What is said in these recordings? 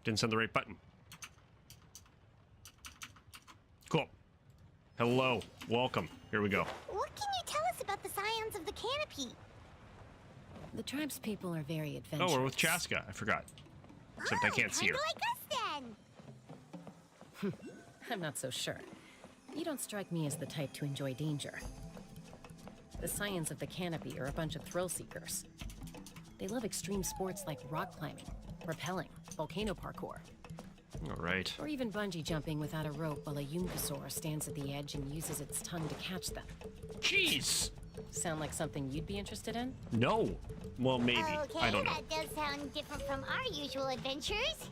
didn't send the right button. Cool. Hello. Welcome. Here we go. What can you tell us about the scions of the canopy? The tribe's people are very adventurous. Oh, we're with Chaska. I forgot. Except I can't see her. Kinda like us then. I'm not so sure. You don't strike me as the type to enjoy danger. The scions of the canopy are a bunch of thrill seekers. They love extreme sports like rock climbing, rappelling, volcano parkour, All right. or even bungee jumping without a rope while a Yunkasaur stands at the edge and uses its tongue to catch them. Jeez. Sound like something you'd be interested in? No. Well, maybe. Okay, I don't know. that does sound different from our usual adventures.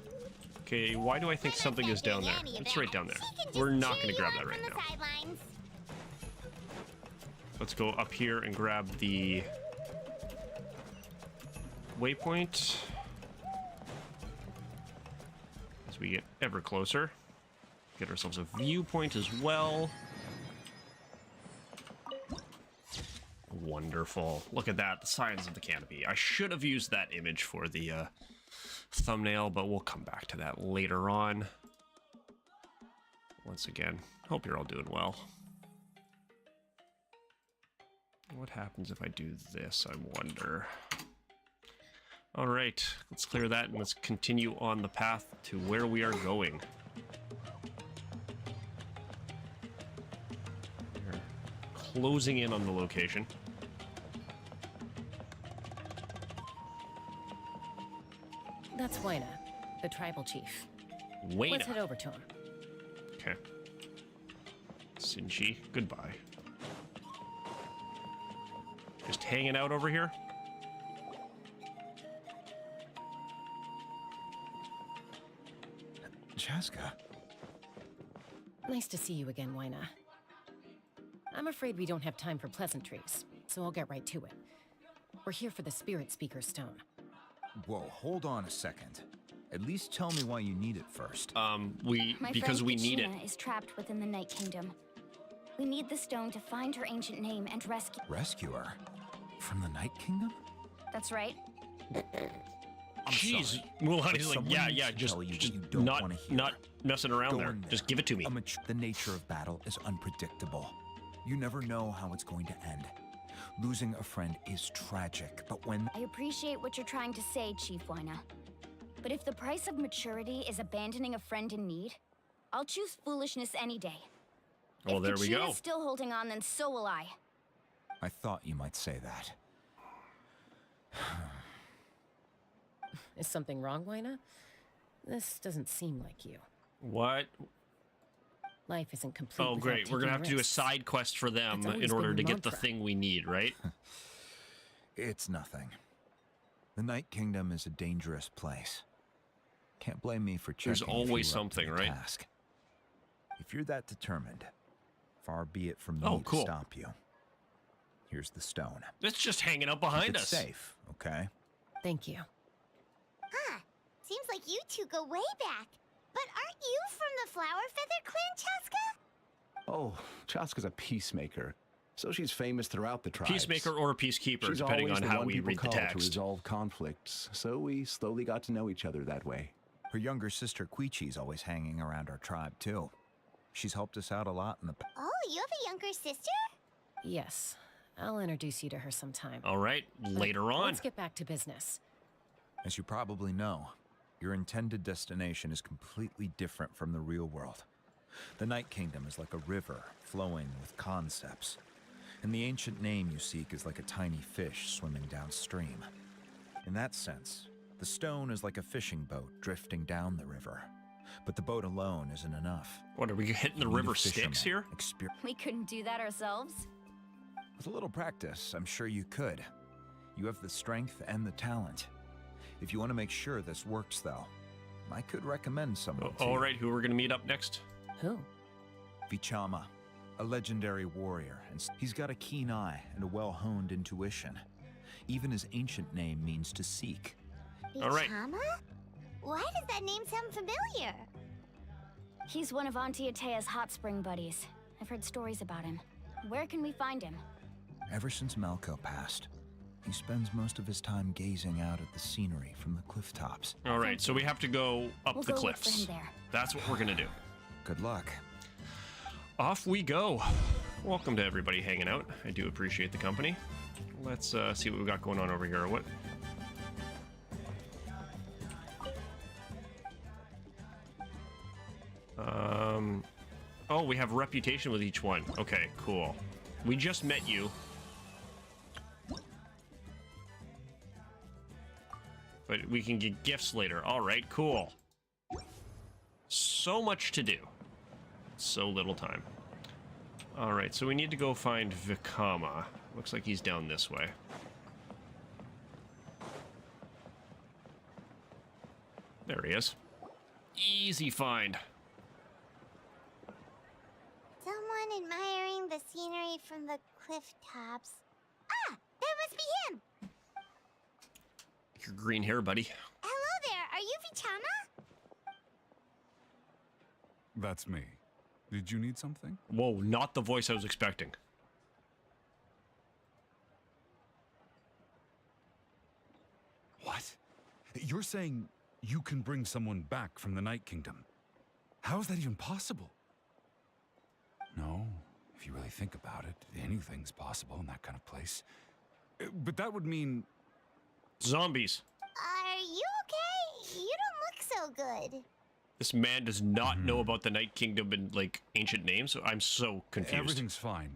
Okay, why do I think something is down there? It's right down there. We're not going to grab that right now. Sidelines. Let's go up here and grab the waypoint as we get ever closer. Get ourselves a viewpoint as well. Wonderful. Look at that, the signs of the canopy. I should have used that image for the thumbnail, but we'll come back to that later on. Once again, hope you're all doing well. What happens if I do this, I wonder. All right, let's clear that and let's continue on the path to where we are going. We're closing in on the location. That's Waina, the tribal chief. Waina. Let's head over to him. Okay. Sinchi, goodbye. Just hanging out over here? Chaska. Nice to see you again, Waina. I'm afraid we don't have time for pleasantries, so I'll get right to it. We're here for the Spirit Speaker Stone. Whoa, hold on a second. At least tell me why you need it first. Because we need it. Kachina is trapped within the Night Kingdom. We need the stone to find her ancient name and rescue. Rescue her? From the Night Kingdom? That's right. Jeez, sorry. Mulani's like, Someone yeah, needs yeah, to just tell you what you don't not, wanna hear. not messing around Go there. in there. Just give it to me. The nature of battle is unpredictable. You never know how it's going to end. Losing a friend is tragic, but when... I appreciate what you're trying to say, Chief Waina. But if the price of maturity is abandoning a friend in need, I'll choose foolishness any day. Well, there we go. If Kachina's still holding on, then so will I. I thought you might say that. Is something wrong, Waina? This doesn't seem like you. What? Life isn't complete. Oh, without great. We're going to have to do a risks. side quest for them That's always in order been to the get the mantra. thing we need, right? It's nothing. The Night Kingdom is a dangerous place. Can't blame me for checking. There's if always you were up to something, the right? task. If you're that determined, far be it from me Oh, to cool. stop you. Here's the stone. It's just hanging out behind It's us. safe, okay? Thank you. Huh. Seems like you two go way back. But aren't you from the Flower Feather Clan, Chaska? Oh, Chaska's a peacemaker, so she's famous throughout the tribes. Peacemaker or peacekeeper, She's depending always on the how one we people read the call to text. resolve conflicts, so we slowly got to know each other that way. Her younger sister Quichi's always hanging around our tribe too. She's helped us out a lot in the past. Oh, you have a younger sister? Yes, I'll introduce you to her sometime. All right, But later on. Let's get back to business. As you probably know, your intended destination is completely different from the real world. The Night Kingdom is like a river flowing with concepts, and the ancient name you seek is like a tiny fish swimming downstream. In that sense, the stone is like a fishing boat drifting down the river, but the boat alone isn't enough. What, are we hitting the You need a river fisherman, Styx here? We couldn't do that ourselves. With a little practice, I'm sure you could. You have the strength and the talent. If you want to make sure this works, though, I could recommend someone to All you. right, who we're going to meet up next? Who? Vichama, a legendary warrior, and he's got a keen eye and a well-honed intuition. Even his ancient name means to seek. All right. Ichama? Why does that name sound familiar? He's one of Auntie Atea's hot spring buddies. I've heard stories about him. Where can we find him? Ever since Malco passed, He spends most of his time gazing out at the scenery from the cliff tops. All right, so we have to go up We'll the go look for cliffs. him there. That's what we're gonna do. Good luck. Off we go. Welcome to everybody hanging out. I do appreciate the company. Let's see what we got going on over here. What? Oh, we have reputation with each one. Okay, cool. We just met you. But we can get gifts later. All right, cool. So much to do. So little time. All right, so we need to go find Vikama. Looks like he's down this way. There he is. Easy find. Someone admiring the scenery from the cliff tops. Ah, that must be him! Your green hair, buddy. Hello there, are you Vichama? That's me. Did you need something? Whoa, not the voice I was expecting. What? You're saying you can bring someone back from the Night Kingdom? How is that even possible? No, if you really think about it, anything's possible in that kind of place. But that would mean... Zombies. Are you okay? You don't look so good. This man does not know about the Night Kingdom and, like, ancient names. I'm so confused. Everything's fine.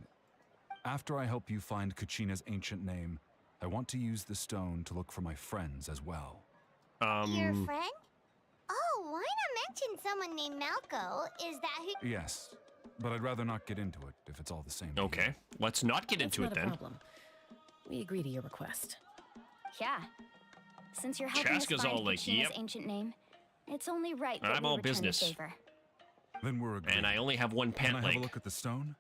After I help you find Kachina's ancient name, I want to use the stone to look for my friends as well. Your friend? Oh, why not mention someone named Malco? Is that who... Yes, but I'd rather not get into it if it's all the same to you. Okay, let's not get That's into it not a then. problem. We agree to your request. Yeah. Since you're helping us Chaska's find all like, Kachina's yep. ancient name, it's only right that I'm we all return business. the favor. Then we're agreed. And I only have one Can I pant have a leg. look at the stone?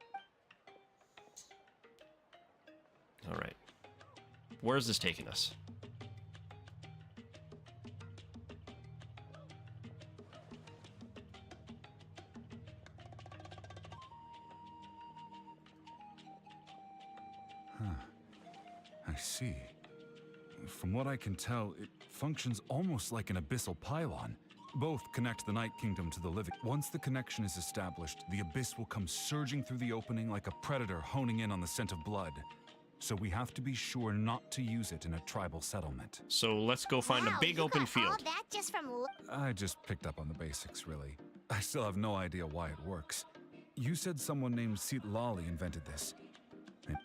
All right. Where is this taking us? I see. From what I can tell, it functions almost like an abyssal pylon. Both connect the Night Kingdom to the living. Once the connection is established, the abyss will come surging through the opening like a predator honing in on the scent of blood. So we have to be sure not to use it in a tribal settlement. So let's go find Wow, a big you open got field. all that just from... I just picked up on the basics, really. I still have no idea why it works. You said someone named Lali invented this.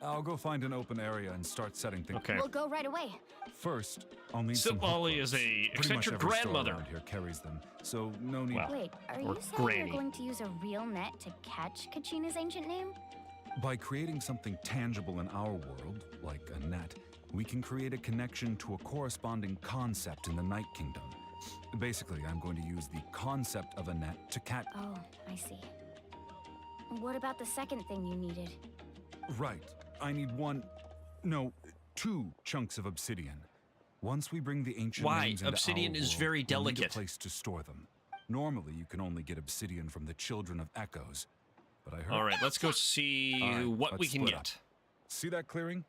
I'll go find an open area and start setting things. Okay. We'll go right away. First, I'll need some Lali hook is ropes. a Pretty much eccentric every store grandmother. around here carries them, so no need. Well, Wait, are or you saying granny. you're going to use a real net to catch Kachina's ancient name? By creating something tangible in our world, like a net, we can create a connection to a corresponding concept in the Night Kingdom. Basically, I'm going to use the concept of a net to catch. Oh, I see. What about the second thing you needed? Right. I need two chunks of obsidian. Once we bring the ancient Why? names into Obsidian our is world, very we'll need delicate. a place to store them. Normally, you can only get obsidian from the Children of Echoes, but I heard. All right, let's go see All right, what we let's can split get. up. See that clearing?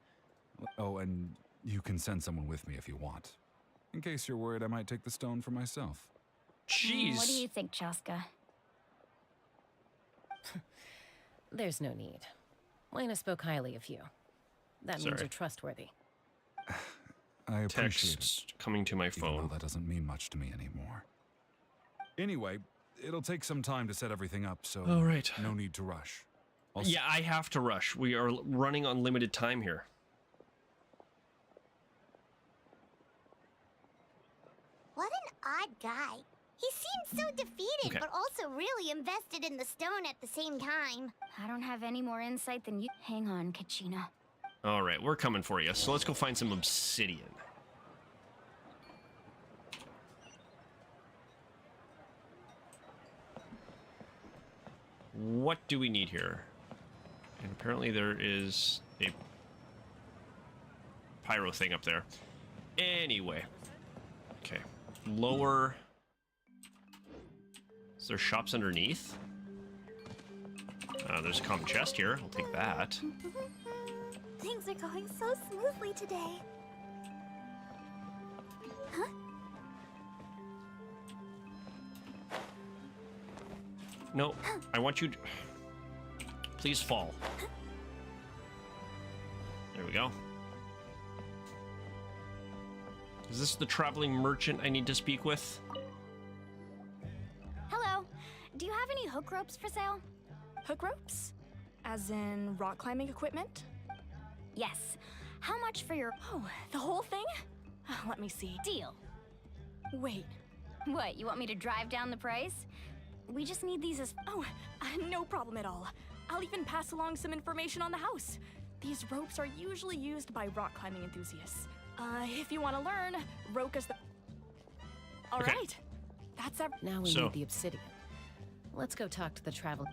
Oh, and you can send someone with me if you want. In case you're worried I might take the stone for myself. Jeez. What do you think, Chaska? There's no need. Lena spoke highly of you. That Sorry. means you're trustworthy. I appreciate it. Text coming to my Even phone. though that doesn't mean much to me anymore. Anyway, it'll take some time to set everything up, so All right. no need to rush. Yeah, I have to rush. We are running on limited time here. What an odd guy. He seems so defeated, Okay. but also really invested in the stone at the same time. I don't have any more insight than you. Hang on, Kachina. All right, we're coming for you. So let's go find some obsidian. What do we need here? And apparently there is a pyro thing up there. Anyway. Okay. Lower. Is there shops underneath? There's a common chest here. I'll take that. Things are going so smoothly today. no. I want you to... Please fall. There we go. Is this the traveling merchant I need to speak with? Hello. Do you have any hook ropes for sale? Hook ropes? As in rock climbing equipment? Yes. How much for your... Oh, the whole thing? Let me see. deal? Wait. What, you want me to drive down the price? We just need these as... Oh, no problem at all. I'll even pass along some information on the house. These ropes are usually used by rock climbing enthusiasts. If you want to learn, Roka's the... All Okay. right. That's every... Now we So- need the obsidian. Let's go talk to the travel.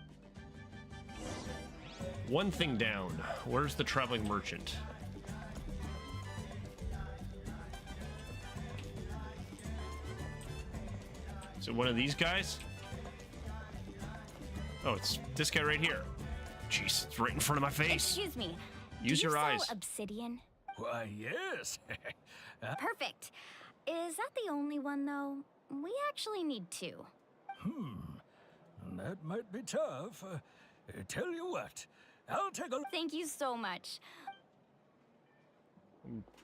One thing down. Where's the traveling merchant? Is it one of these guys? Oh, it's this guy right here. Jeez, it's right in front of my face. Excuse me. Use do you your sell eyes. obsidian? Why, yes. Perfect. Is that the only one, though? We actually need two. That might be tough. Tell you what, I'll take a... Thank you so much.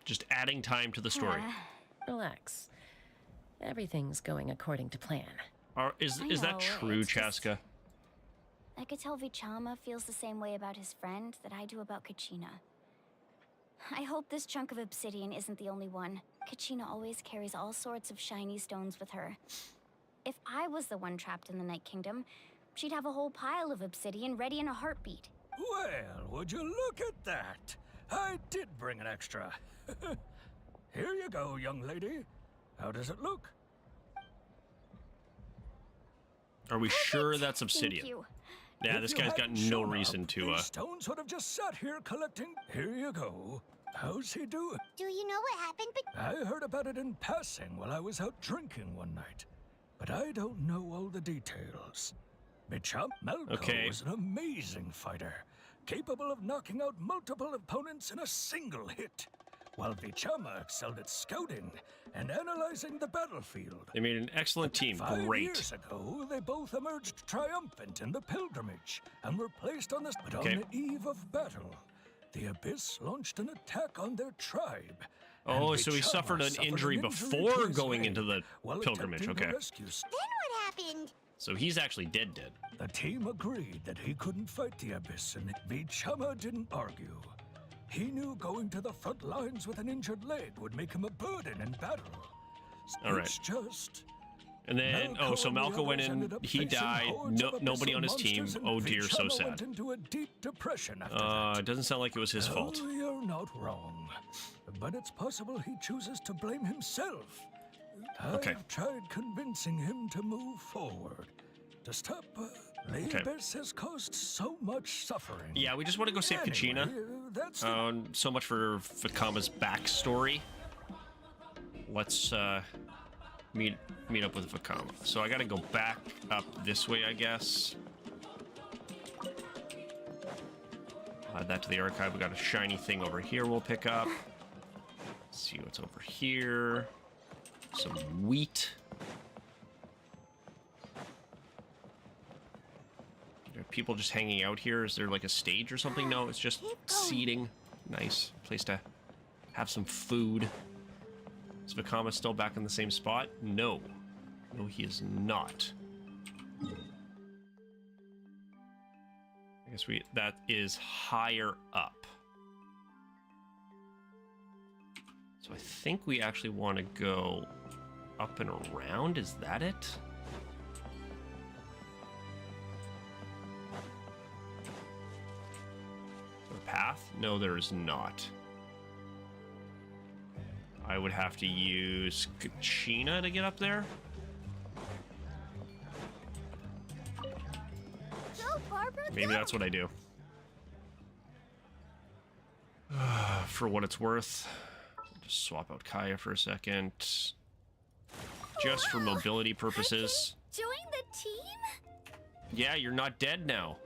Just adding time to the story. Relax. Everything's going according to plan. Is I that know, true, it's just- Chaska? I could tell Vichama feels the same way about his friend that I do about Kachina. I hope this chunk of obsidian isn't the only one. Kachina always carries all sorts of shiny stones with her. If I was the one trapped in the Night Kingdom, she'd have a whole pile of obsidian ready in a heartbeat. Well, would you look at that? I did bring an extra. Here you go, young lady. How does it look? Are we sure that's obsidian? Thank you. Yeah, If this you guy's got hadn't no shown reason up, to. these stones would have just sat here collecting. Here you go. How's he doing? Do you know what happened? But I heard about it in passing while I was out drinking one night, but I don't know all the details. Bicham Melko Okay. is an amazing fighter, capable of knocking out multiple opponents in a single hit, while Vichama excelled at scouting and analyzing the battlefield. They made an excellent team. 5 Great. years ago, they both emerged triumphant in the pilgrimage and were placed on the... But Okay. on the eve of battle, the Abyss launched an attack on their tribe. Oh, and so he Vichama suffered an injury to before his going leg into the while pilgrimage. attempting to Okay. rescue then what happened? So he's actually dead. The team agreed that he couldn't fight the Abyss, and Vichama didn't argue. He knew going to the front lines with an injured leg would make him a burden in battle. All right. It's just... And then, oh, so and the Malco went others in, ended up he facing died, hordes of nobody abyssal on his team. monsters, and Oh dear, so Vichama sad. went into a deep depression after that. It doesn't sound like it was his fault. Oh, you're not wrong. But it's possible he chooses to blame himself. Okay. I've tried convincing him to move forward. To stop, the Okay. Abyss has caused so much suffering. Yeah, we just want to go save Anyway, Kachina. that's the So much for Fakama's backstory. Let's meet up with Fakama. So I gotta go back up this way, I guess. Add that to the archive. We got a shiny thing over here we'll pick up. Let's see what's over here. Some wheat. Are people just hanging out here? Is there like a stage or something? No, it's just seating. Nice place to have some food. Is Vakama still back in the same spot? No. No, he is not. I guess that is higher up. So I think we actually want to go up and around. Is that it? A path? No, there is not. I would have to use Kachina to get up there. Go, Barbara, Maybe go. that's what I do. For what it's worth, I'll just swap out Kaya for a second. Just for mobility purposes. Join the team? Yeah, you're not dead now.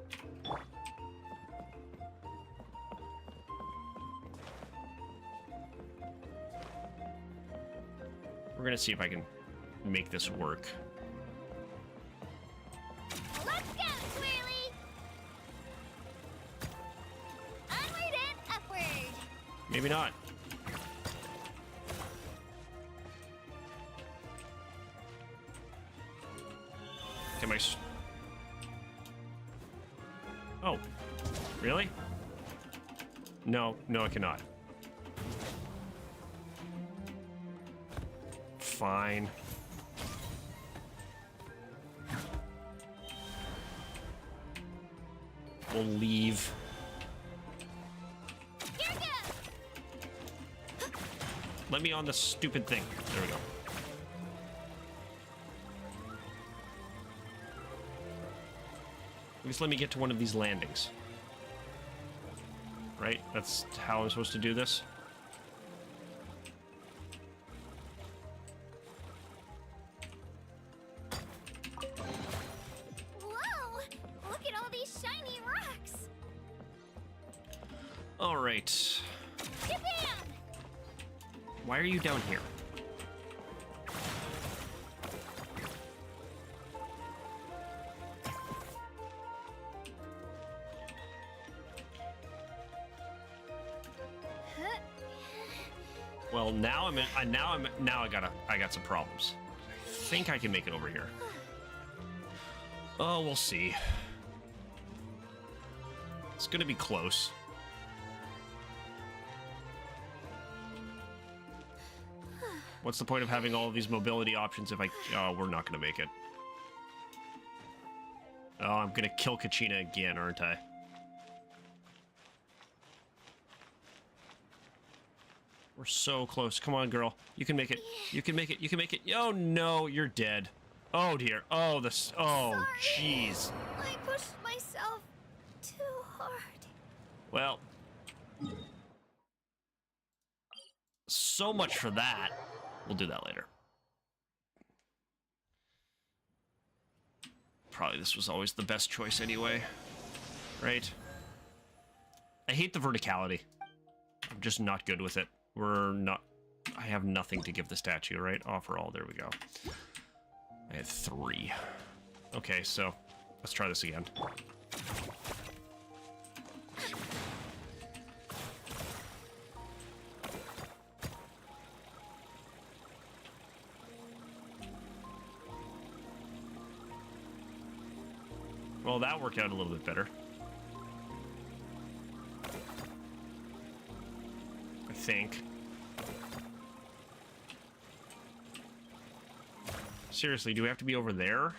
We're gonna see if I can make this work. Let's go! Maybe not. Can I... Oh. Really? No, no, I cannot. Fine. We'll leave. Let me on the stupid thing. There we go. At least let me get to one of these landings. Right? That's how I'm supposed to do this. Whoa! Look at all these shiny rocks! Alright. Kabam! Why are you down here? Well, now I got some problems. I think I can make it over here. Oh, we'll see. It's gonna be close. What's the point of having all of these mobility options if oh, we're not gonna make it. Oh, I'm gonna kill Kachina again, aren't I? We're so close. Come on, girl. You can make it. You can make it. You can make it. Oh, no. You're dead. Oh, dear. Oh, this. Oh, jeez. I pushed myself too hard. Well. So much for that. We'll do that later. Probably this was always the best choice anyway. Right? I hate the verticality. I'm just not good with it. We're not... I have nothing to give the statue, right? Offer all. There we go. I had 3. Okay, so let's try this again. Well, that worked out a little bit better. I think. Seriously, do we have to be over there?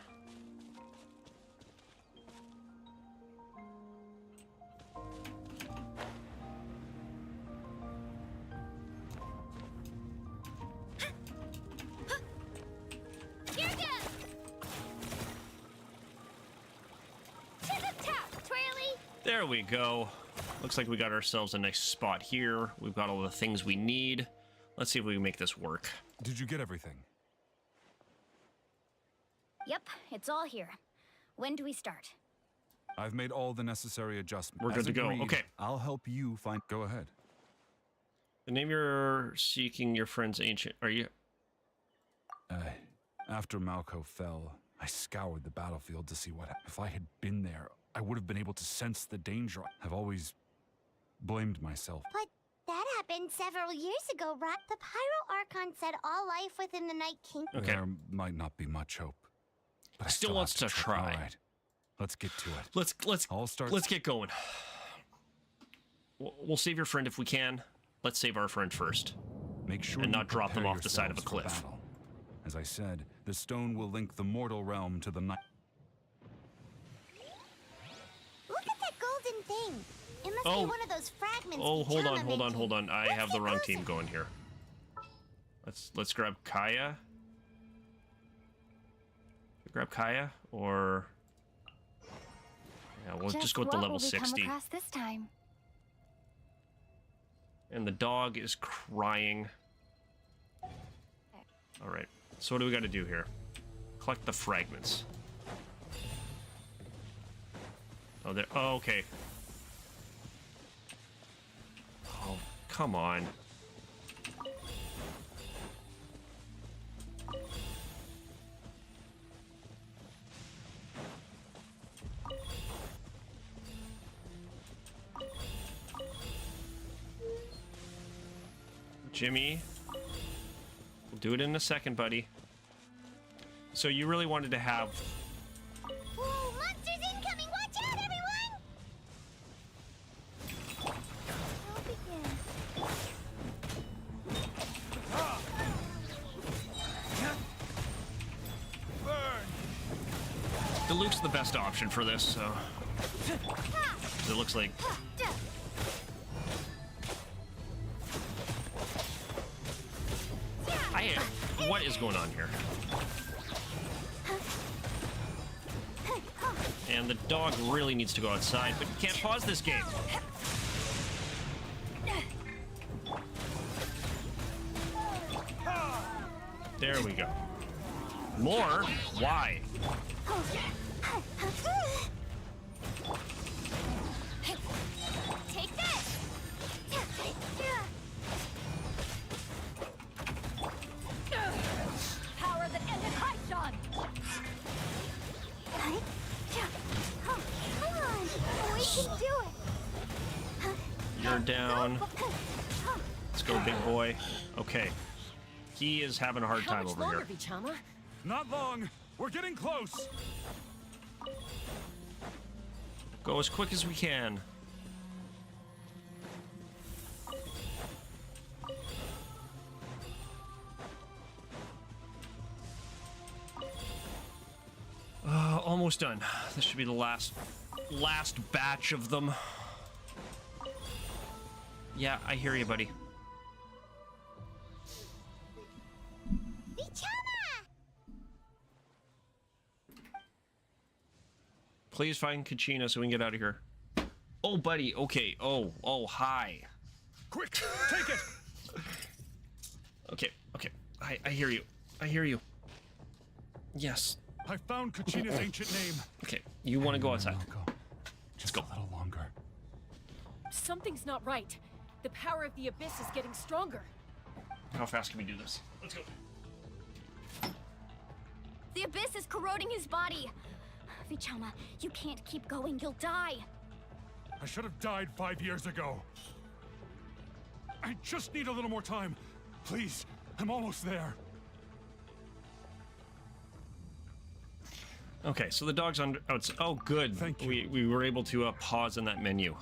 There we go. Looks like we got ourselves a nice spot here. We've got all the things we need. Let's see if we can make this work. Did you get everything? Yep, it's all here. When do we start? I've made all the necessary adjustments. We're good to go. Okay. I'll help you find... Go ahead. The name you're seeking your friend's ancient... Are you... After Malco fell, I scoured the battlefield to see what... If I had been there, I would have been able to sense the danger. I've always blamed myself. But that happened several years ago, right? The Pyro Archon said all life within the Night Kingdom. Okay. There might not be much hope. But I Still wants have to try. All right. Let's get to it. Let's get going. We'll save your friend if we can. Let's save our friend first. Make sure and you not drop them prepare off the side of a yourselves for cliff. battle. As I said, the stone will link the mortal realm to the night. Look at that golden thing. It must Oh. be one of those fragments. Oh, hold on, Vichama hold on, mentioned. hold on. I Let's have the get wrong closer. team going here. Let's grab Kaya. Grab Kaya, or yeah, we'll just go with the what level will we 60. Come across this time? And the dog is crying. All right. So what do we got to do here? Collect the fragments. Oh, there. Oh, okay. Oh, come on. Jimmy. We'll do it in a second, buddy. So you really wanted to have... Whoa, monsters incoming! Watch out, everyone! I'll begin. Diluc's the best option for this, so... It looks like... What is going on here? And the dog really needs to go outside, but you can't pause this game. There we go. More? Why? Take this! Power that ended Archon! Come on! We can do it! You're down. Let's go, big boy. Okay. He is having a hard How time much over longer, here. Vichama? Not long. We're getting close. Go as quick as we can. Almost done. This should be the last batch of them. Yeah, I hear you, buddy. Please find Kachina so we can get out of here. Oh, buddy. Okay. Oh, hi. Quick, take it. Okay. I hear you. I hear you. Yes. I found Kachina's ancient name. Okay. You want to go outside? Malco, just go. a little longer. Something's not right. The power of the Abyss is getting stronger. How fast can we do this? Let's go. The Abyss is corroding his body. Vichama, you can't keep going. You'll die. I should have died 5 years ago. I just need a little more time. Please, I'm almost there. Okay, so the dog's under. Oh, good. Thank you. We were able to pause in that menu.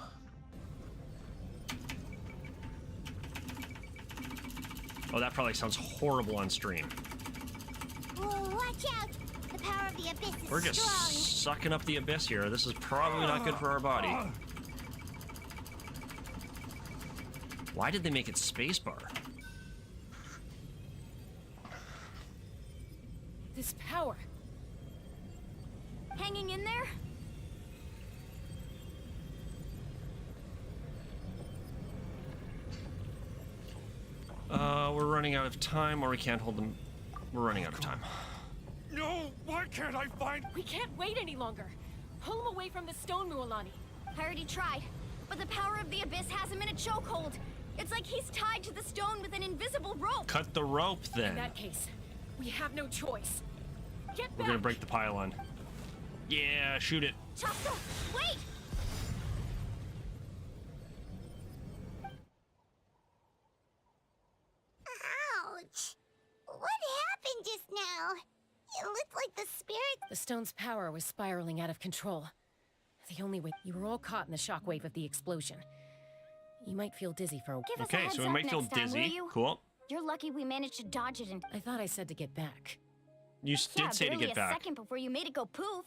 Oh, that probably sounds horrible on stream. Whoa, watch out! The power of the Abyss is We're just strong. sucking up the Abyss here. This is probably not good for our body. Why did they make it spacebar? This power. Hanging in there? We're running out of time, or we can't hold them. We're running out of time. No, why can't I find... We can't wait any longer. Pull him away from the stone, Mualani. I already tried, but the power of the Abyss has him in a chokehold. It's like he's tied to the stone with an invisible rope. Cut the rope, In then. that case, we have no choice. Get We're back! gonna break the pylon. Yeah, shoot it. Chasta, wait! Ouch! What happened just now? It looked like the spirit... The stone's power was spiraling out of control. The only way... You were all caught in the shockwave of the explosion. You might feel dizzy for a while. Give us a Okay, heads so we up might feel next time, will dizzy. you? Cool. You're lucky we managed to dodge it and... I thought I said to get back. You Yeah, did say to barely get a back. second before you made it go poof.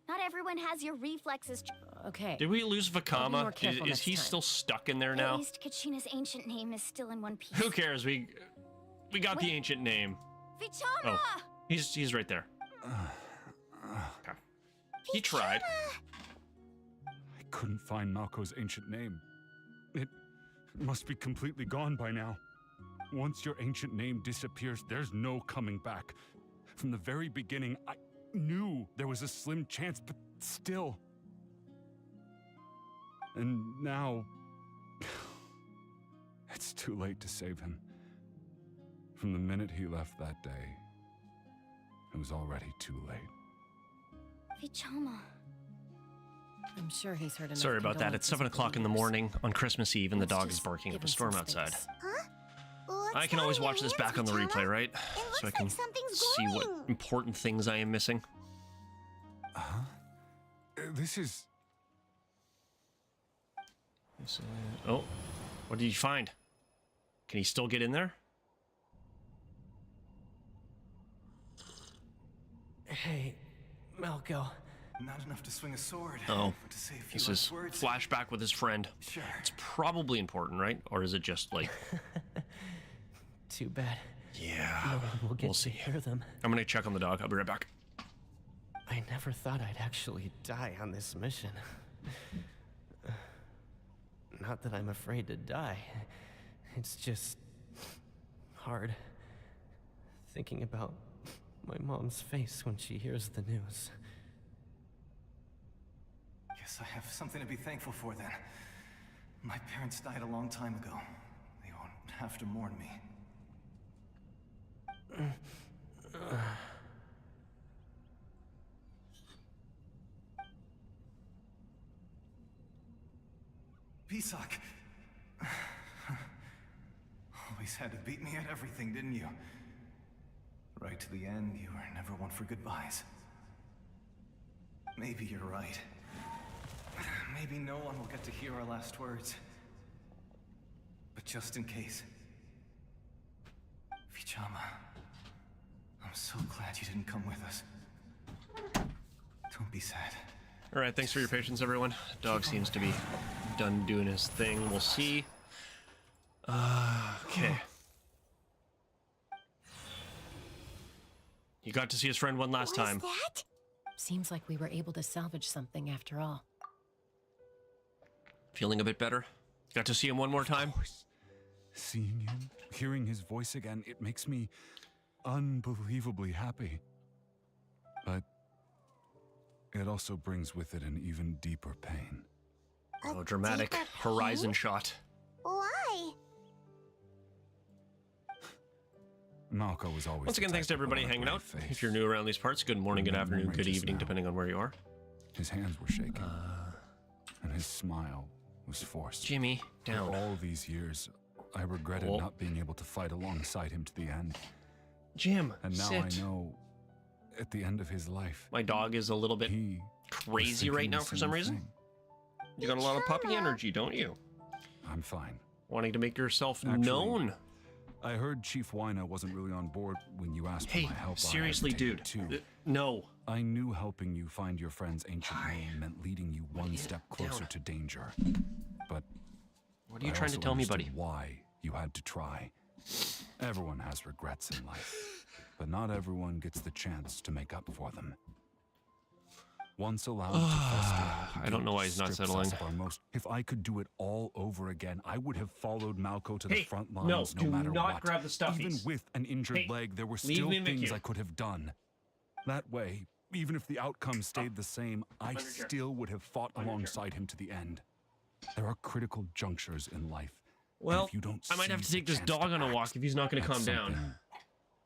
Not everyone has your reflexes. Okay. Did we lose I'll be more Vakama? careful Is next he time. still stuck in there At now? least Kachina's ancient name is still in one piece. Who cares? We got the Wait. ancient name. Vichama! Oh. He's right there. Okay. He tried. I couldn't find Malco's ancient name. It must be completely gone by now. Once your ancient name disappears, there's no coming back. From the very beginning, I knew there was a slim chance, but still. And now... it's too late to save him. From the minute he left that day, it was already too late. Vichama. I'm sure he's heard enough. Sorry about that. It's 7 o'clock in the morning on Christmas Eve, and the Let's dog is just barking give up a him some storm outside. space. Huh? I can always that in watch your this hands, back on the Vichama? replay, right? It So looks I can like something's see what glowing. important things I am missing. This is... Oh, what did you find? Can he still get in there? Hey, Malco. Not enough to swing a sword. Oh, but to say a few this last is words. flashback with his friend. Sure. It's probably important, right? Or is it just like... Too bad. Yeah, No one will get we'll to see. hear them. I'm gonna check on the dog. I'll be right back. I never thought I'd actually die on this mission. Not that I'm afraid to die. It's just hard thinking about my mom's face when she hears the news. Guess I have something to be thankful for then. My parents died a long time ago. They won't have to mourn me. Pisak. Always had to beat me at everything, didn't you? Right to the end, you were never one for goodbyes. Maybe you're right. Maybe no one will get to hear our last words. But just in case... Vichama, I'm so glad you didn't come with us. Don't be sad. All right, thanks for your patience, everyone. Dog seems to be done doing his thing. We'll see. Okay. He got to see his friend one last time. What is that? Seems like we were able to salvage something after all. Feeling a bit better? Got to see him one more time? Of course. Seeing him, hearing his voice again, it makes me unbelievably happy. But it also brings with it an even deeper pain. Oh, dramatic deeper horizon pain? shot. Why? Malco was always Once again, the thanks to type to everybody put on a hanging brave out. face. If you're new around these parts, good morning, good Remember afternoon, good just evening, now. depending on where you are. His hands were shaking, and his smile was forced. Jimmy, down. For all these years, I regretted Oh. not being able to fight alongside him to the end. Jim, And now sit. I know, at the end of his life, My dog is a little bit he was crazy thinking right now the for same some reason. thing. You got a lot of puppy Vichama. energy, don't you? I'm fine. Wanting to make yourself Actually, known. I heard Chief Wina wasn't really on board when you asked Hey, for my help. seriously, I dude. hesitated too. No. I knew helping you find your friend's ancient name meant leading you one step closer down. to danger. But What are you I trying to also tell me, understood buddy? why you had to try. Everyone has regrets in life, but not everyone gets the chance to make up for them. Once allowed to fester, I don't know why he's not strips us settling. of our most. If I could do it all over again, I would have followed Malco to the Hey, front no, lines no do matter not what. grab the stuffies. Even with an injured Hey, leg, there were leave still me in the things queue. I could have done. That way, even if the outcome stayed the same, I Under chair. still would have fought Under chair. alongside him to the end. There are critical junctures in life. and Well, if you don't I might have to seize the take this chance dog on a act, walk if he's not going to that's calm down. something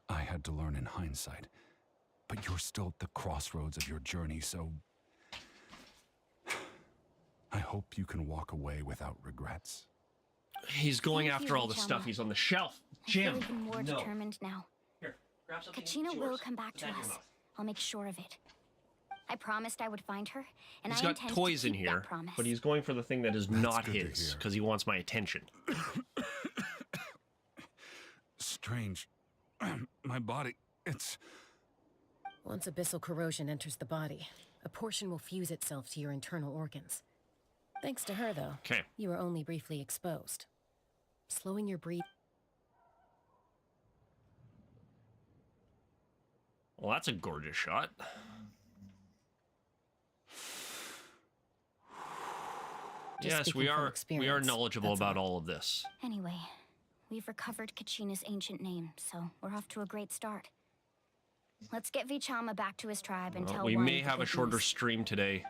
I had to learn in hindsight. But you're still at the crossroads of your journey, so I hope you can walk away without regrets. He's going Thank you, after all the Vichama. stuff. He's on the shelf. I feel Jim, even more no. determined now. Here, grab something. Kachina It's will yours. come back Put to that in your us. mouth. I'll make sure of it. I promised I would find her, and He's I got intend toys to in keep here, that promise. but he's going for the thing that is not good to his hear. because he wants my attention. Strange. My body, it's... Once abyssal corrosion enters the body, a portion will fuse itself to your internal organs. Thanks to her, though, Okay. you were only briefly exposed. Slowing your breathing. Well, that's a gorgeous shot. Just Yes, speaking we from are experience, knowledgeable that's about all. all of this. Anyway, we've recovered Kachina's ancient name, so we're off to a great start. Let's get Vichama back to his tribe and Well, tell we Wine may the have a good shorter news. stream today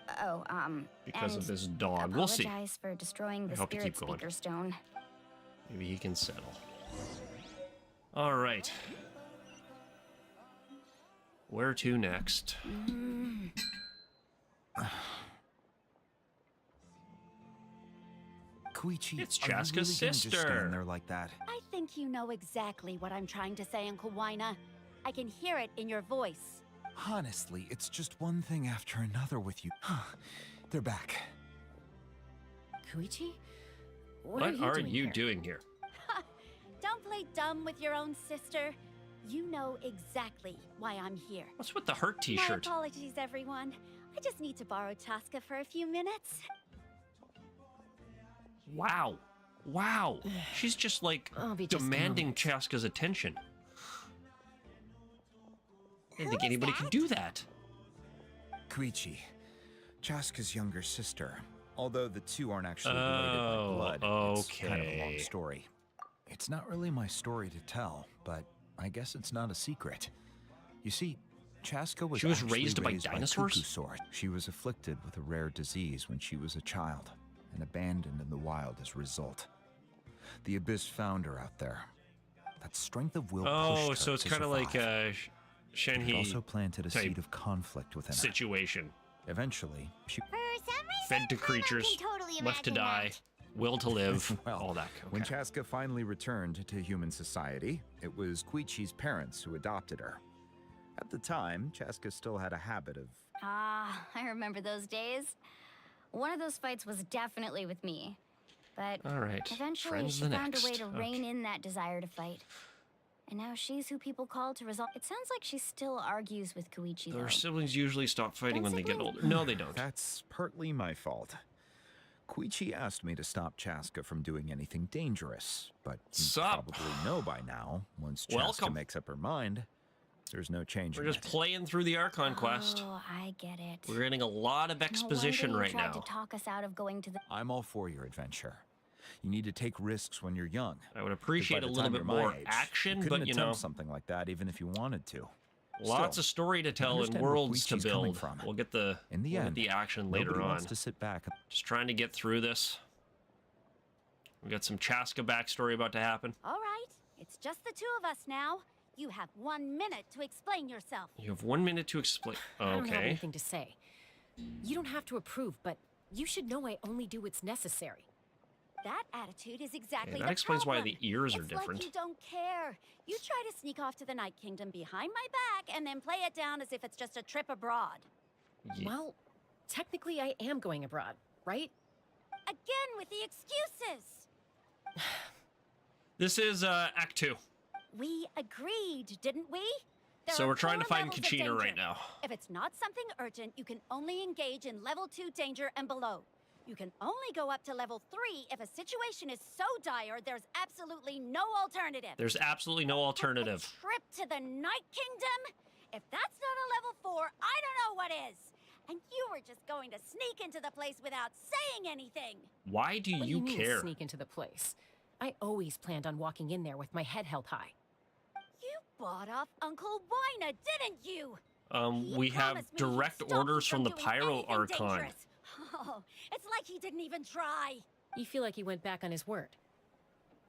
because of and this dog. We'll see. Apologize for destroying the hope you spirit keep going. speaker stone. Maybe he can settle. All right. Where to next? Koichi, It's are you Chaska's really gonna just sister. stand there like that? I think you know exactly what I'm trying to say, Uncle Wina. I can hear it in your voice. Honestly, it's just one thing after another with you. They're back. Koichi? What are you here? doing here? Don't play dumb with your own sister. You know exactly why I'm here. What's with the hurt My t-shirt? apologies, everyone. I just need to borrow Chaska for a few minutes. Wow. Wow. She's just like I'll be just a demanding moment. Chaska's attention. I didn't think anybody could do that. Koichi, Chaska's younger sister. Although the two aren't actually related by blood, it's kind of a long okay. story. It's not really my story to tell, but I guess it's not a secret. You see, Chaska was She was actually raised by dinosaurs? cuckoo sword. She was afflicted with a rare disease when she was a child, and abandoned in the wild as a result. The Abyss found her out there. That strength of will pushed her So it's to kind of like survive. Shenhe It also planted a type seed of conflict within her. situation. Eventually, she For some reason, Fed to Pyro creatures, can totally left to imagine die, that. will to live, well, all that. when Okay. Chaska finally returned to human society, it was Koichi's parents who adopted her. At the time, Chaska still had a habit of... Ah, I remember those days. One of those fights was definitely with me. But All right. eventually Friends she the found next. a way to rein Okay. in that desire to fight. And now she's who people call to resolve. It sounds like she still argues with Koichi, though. Their siblings usually stop fighting Don't when they get siblings- older. No, they don't. That's partly my fault. Koichi asked me to stop Chaska from doing anything dangerous, but you Sup? probably know by now, once Chaska Welcome. makes up her mind, there's no change We're in just it. playing through the Archon quest. Oh, I get it. We're getting a lot of exposition no wonder right you tried now. to talk us out of going to the. I'm all for your adventure. You need to take risks when you're young. I would 'cause by appreciate the a little time bit you're my more age, action, you couldn't but you attempt know, something like that even if you wanted to. lots Still, of story to tell and understand where worlds to Koichi's coming build. from. We'll get the In the we'll get end, the action nobody later on. wants to sit back. Just trying to get through this. We got some Chaska backstory about to happen. All right, it's just the two of us now. You have 1 minute to explain yourself. You have 1 minute to explain. I don't have Okay. anything to say. You don't have to approve, but you should know I only do what's necessary. That attitude is exactly Okay, the that explains why problem. the ears are It's different. like you don't care. You try to sneak off to the Night Kingdom behind my back and then play it down as if it's just a trip abroad. Ye- Well, technically I am going abroad, right? Again with the excuses. This is Act 2. We agreed, didn't we? There So are we're trying to 4 find levels of Kachina right danger. now. If it's not something urgent, you can only engage in level 2 danger and below. You can only go up to level 3 if a situation is so dire there's absolutely no alternative. There's absolutely no alternative. A trip to the Night Kingdom? If that's not a level 4, I don't know what is. And you were just going to sneak into the place without saying anything. Why do What do you mean care? sneak into the place? I always planned on walking in there with my head held high. You bought off Uncle Wina, didn't you? He We have promised me he'd direct stop you orders from the doing Pyro anything Archon. dangerous. Oh, it's like he didn't even try. You feel like he went back on his word.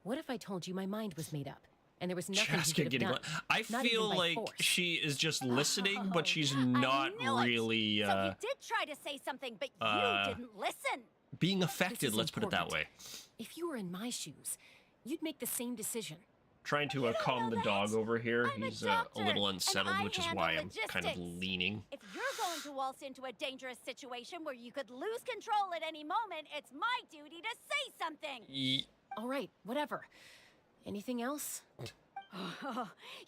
What if I told you my mind was made up, and there was nothing he Chaska could have getting. done? I not feel even by like force. she is just listening, but she's I not knew it. really So you did try to say something, but you didn't listen. being This affected. is Let's put it that way. important. If you were in my shoes, you'd make the same decision. Trying to You don't calm know the that. dog over here. I'm a He's a doctor, little and unsettled, I which is handle why I'm kind of logistics. leaning. If you're going to waltz into a dangerous situation where you could lose control at any moment, it's my duty to say something. All right, whatever. Anything else?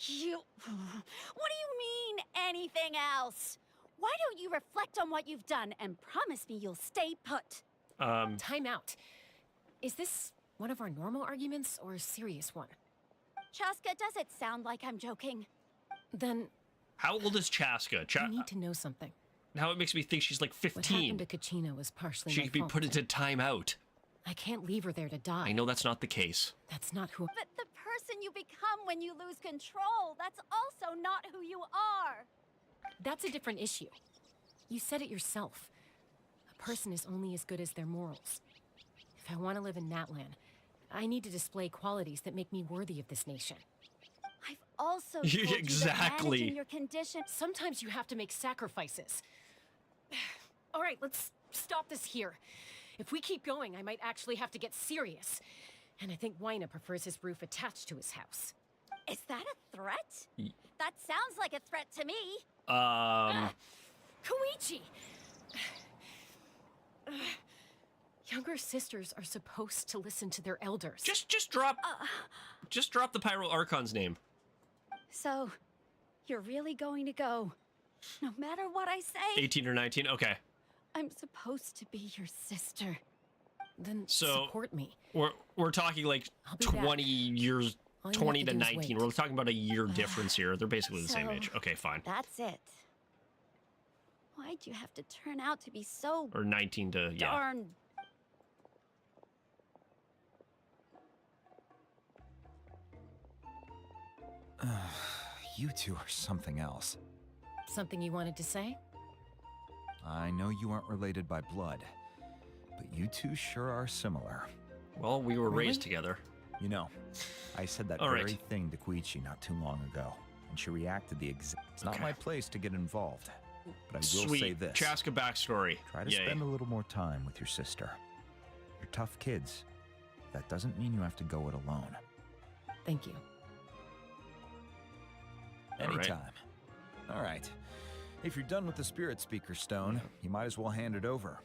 You. What do you mean, anything else? Why don't you reflect on what you've done and promise me you'll stay put? Time out. Is this one of our normal arguments or a serious one? Chaska, does it sound like I'm joking? Then How old is Chaska? I need to know something. Now it makes me think she's like What 15. happened to Kachina was partially She my could be fault. put into timeout. I can't leave her there to die. I know that's not the case. That's not who. But the person you become when you lose control, that's also not who you are. That's a different issue. You said it yourself. A person is only as good as their morals. If I want to live in Natlan, I need to display qualities that make me worthy of this nation. I've also told you that Exactly. managing your condition. Sometimes you have to make sacrifices. All right, let's stop this here. If we keep going, I might actually have to get serious. And I think Wyna prefers his roof attached to his house. Is that a threat? That sounds like a threat to me. Koichi! Younger sisters are supposed to listen to their elders. Just drop the Pyro Archon's name. So, you're really going to go, no matter what I say? 18 or 19, okay. I'm supposed to be your sister. Then So support me. We're talking like I'll be 20 back. years, All you 20 have to to do is 19. wait. We're talking about a year difference here. They're basically the same So- age. Okay, fine. That's it. Why'd you have to turn out to be so Or 19 to, yeah. darn... You two are something else. Something you wanted to say? I know you aren't related by blood, but you two sure are similar. Well, we were Really? raised together. You know, I said that All very right. thing to Koichi not too long ago, and she reacted the exact... It's not Okay. my place to get involved, but I will Sweet. say this. Chaska backstory. Try to Yay. spend a little more time with your sister. You're tough kids. That doesn't mean you have to go it alone. Thank you. All right. Anytime. All right. If you're done with the Spirit Speaker Stone, you might as well hand it over.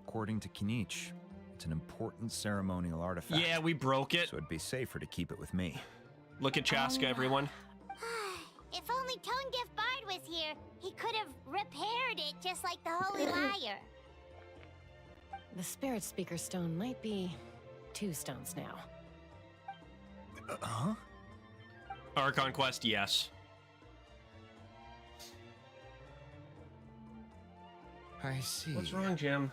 According to Kinich, it's an important ceremonial artifact. Yeah, we broke it. So it'd be safer to keep it with me. Look at Chaska, everyone. If only Tone-Deaf Bard was here, he could have repaired it just like the Holy Liar. The Spirit Speaker Stone might be 2 stones now. Huh? Archon Quest, yes. I see. What's wrong, Jim?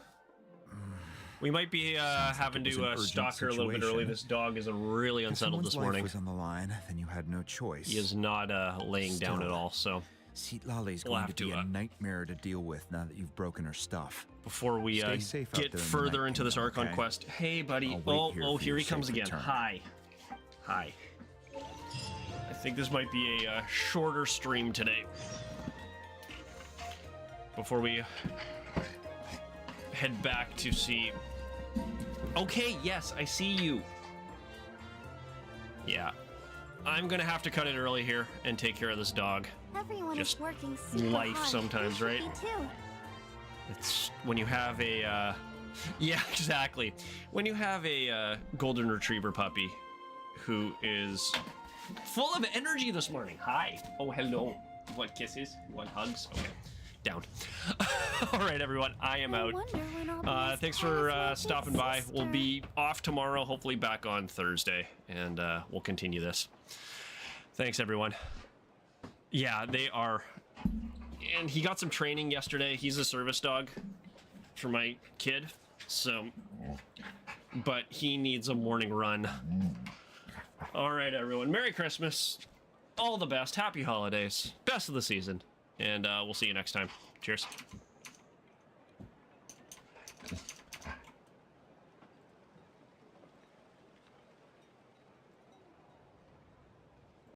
We might be having like it was an to urgent stalk her a little bit early. situation. This dog is really If unsettled someone's this morning. life was on the line, then you had no choice. He is not laying down at Still. all, so Seat Lolly's We'll going have to be to, a nightmare to deal with now that you've broken her stuff. before we Stay safe out get there in the further Night into this Kingdom, Archon okay? Quest. Hey, buddy. I'll wait Oh, here for here your he comes safe again. return. Hi. Hi. I think this might be a shorter stream today. Before we head back to see... Okay, yes, I see you. Yeah. I'm gonna have to cut it early here and take care of this dog. Everyone Just is working super life hard. sometimes, You should right? be too. It's when you have a, yeah, exactly. When you have a golden retriever puppy who is full of energy this morning. Hi. Oh, hello. You want kisses? You want hugs? Okay. Down. All right, everyone. I am out. wonder when I'll be Thanks as for proud of my stopping big by. We'll sister. be off tomorrow, hopefully back on Thursday, and we'll continue this. Thanks, everyone. Yeah, they are. And he got some training yesterday. He's a service dog for my kid, so. But he needs a morning run. All right, everyone. Merry Christmas. All the best. Happy holidays. Best of the season. And we'll see you next time. Cheers.